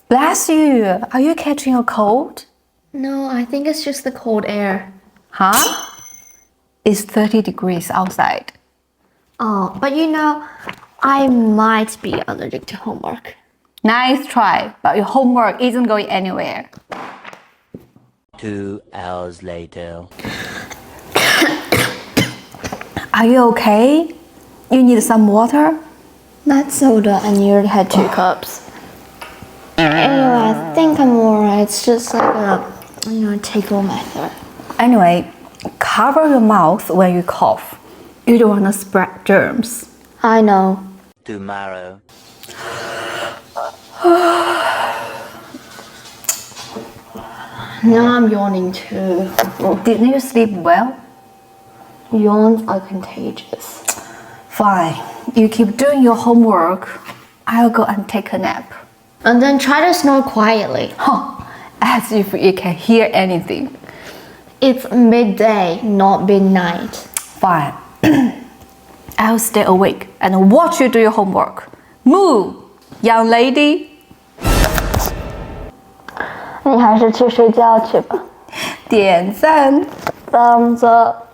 Bless you. Are you catching a cold? No, I think it's just the cold air. Huh? It's 30 degrees outside. Oh, but I might be allergic to homework. Nice try, but your homework isn't going anywhere. 2 hours later. Are you okay? You need some water? That soda, I nearly had 2 cups. Anyway, I think I'm alright. It's just like a take-home method. Anyway, cover your mouth when you cough. You don't want to spread germs. I know. Tomorrow. Now I'm yawning too. Didn't you sleep well? Yawns are contagious. Fine. You keep doing your homework. I'll go and take a nap. And then try to snore quietly. Huh. As if you can hear anything. It's midday, not midnight. Fine. I'll stay awake and watch you do your homework. Move, young lady. 你还是去睡觉去吧。点赞。 Thumbs up.